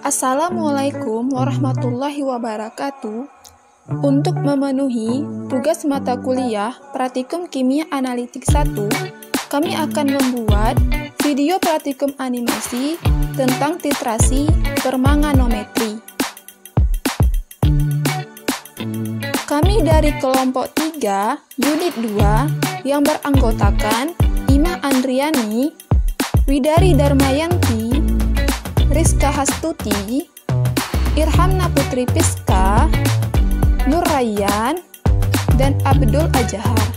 Assalamualaikum warahmatullahi wabarakatuh. Untuk memenuhi tugas mata kuliah Praktikum Kimia Analitik 1, kami akan membuat video praktikum animasi tentang titrasi permanganometri. Kami dari kelompok 3, unit 2, yang beranggotakan Ima Andriani, Widari Darmayanti, Rizka Hastuti, Irhamna Putri Piska, Nur Rayyan, dan Abdul Ajahar.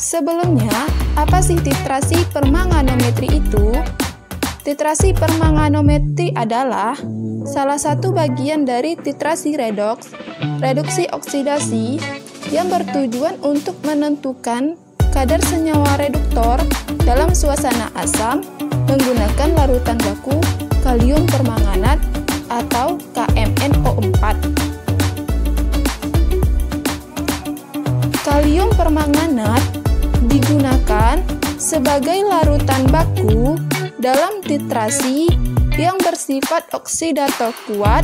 Sebelumnya, apa sih titrasi permanganometri itu? Titrasi permanganometri adalah salah satu bagian dari titrasi redoks, reduksi oksidasi, yang bertujuan untuk menentukan kadar senyawa reduktor dalam suasana asam menggunakan larutan baku kalium permanganat atau KMnO4. Kalium permanganat digunakan sebagai larutan baku dalam titrasi yang bersifat oksidator kuat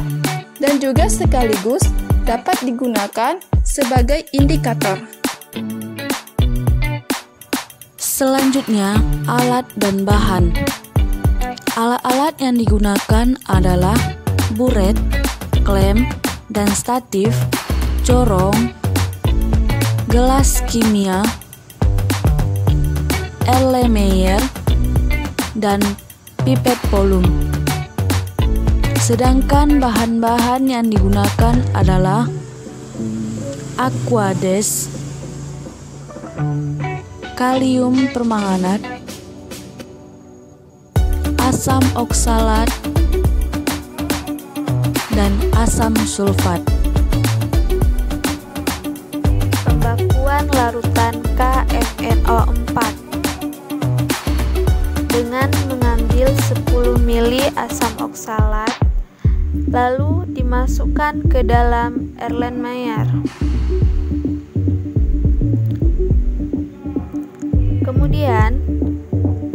dan juga sekaligus dapat digunakan sebagai indikator. Selanjutnya, alat dan bahan. Alat-alat yang digunakan adalah buret, klem, dan statif, corong, gelas kimia, Erlenmeyer, dan pipet volum. Sedangkan bahan-bahan yang digunakan adalah aquades, kalium permanganat, asam oksalat, dan asam sulfat. Pembakuan larutan KMnO4 dengan mengambil 10 ml asam oksalat lalu dimasukkan ke dalam Erlenmeyer. Kemudian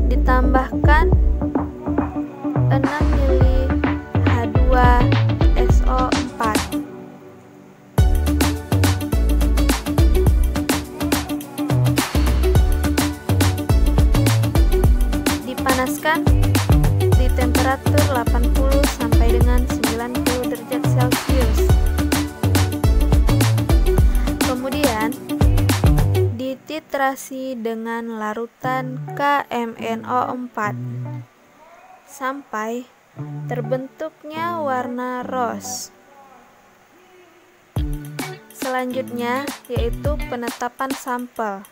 ditambahkan 6 ml H2SO4. Dipanaskan di temperatur 80 sampai dengan 90 derajat Celcius. Kemudian dititrasi dengan larutan KMnO4 sampai terbentuknya warna rose. Selanjutnya yaitu penetapan sampel.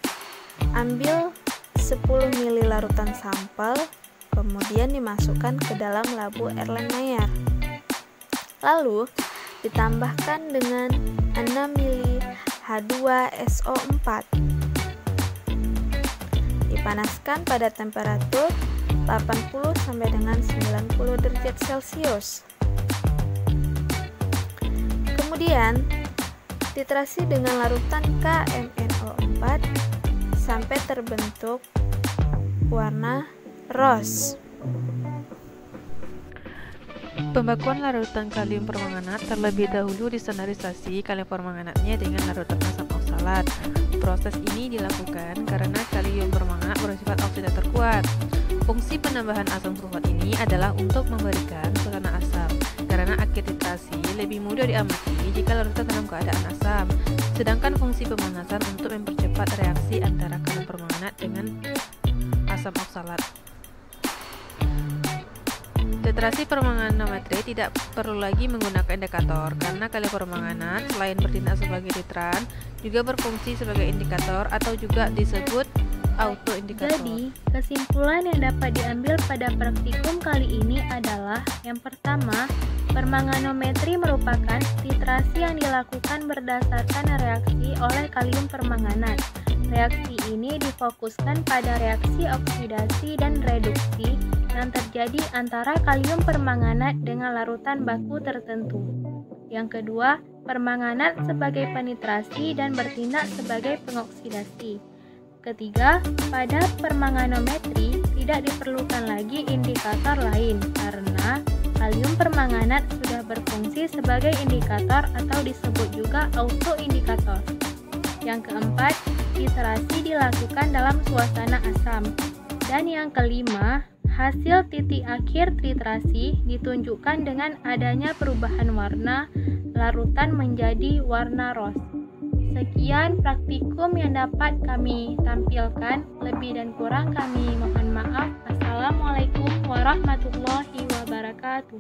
Ambil 10 ml larutan sampel, kemudian dimasukkan ke dalam labu Erlenmeyer. Lalu ditambahkan dengan 6 ml H2SO4. Dipanaskan pada temperatur 80 sampai dengan 90 derajat Celcius. Kemudian titrasi dengan larutan KMnO4 sampai terbentuk warna rose. Pembakuan larutan kalium permanganat terlebih dahulu distandarisasi kalium permanganatnya dengan larutan asam oksalat. Proses ini dilakukan karena kalium permanganat bersifat oksidator kuat. Fungsi penambahan asam sulfat ini adalah untuk memberikan suasana asam, karena akhir titrasi lebih mudah diamati jika larutan dalam keadaan asam. Sedangkan fungsi pemanasan untuk mempercepat reaksi antara kalium permanganat dengan asam oksalat. Titrasi permanganometri tidak perlu lagi menggunakan indikator karena kalium permanganat selain bertindak sebagai titran juga berfungsi sebagai indikator atau juga disebut autoindikator. Jadi, kesimpulan yang dapat diambil pada praktikum kali ini adalah yang pertama, permanganometri merupakan titrasi yang dilakukan berdasarkan reaksi oleh kalium permanganat. Reaksi ini difokuskan pada reaksi oksidasi dan reduksi yang terjadi antara kalium permanganat dengan larutan baku tertentu. Yang kedua, permanganat sebagai penitrasi dan bertindak sebagai pengoksidasi. Ketiga, pada permanganometri tidak diperlukan lagi indikator lain karena kalium permanganat sudah berfungsi sebagai indikator atau disebut juga autoindikator. Yang keempat, titrasi dilakukan dalam suasana asam. Dan yang kelima, hasil titik akhir titrasi ditunjukkan dengan adanya perubahan warna larutan menjadi warna rose. Sekian praktikum yang dapat kami tampilkan. Lebih dan kurang kami mohon maaf. Assalamualaikum warahmatullahi wabarakatuh.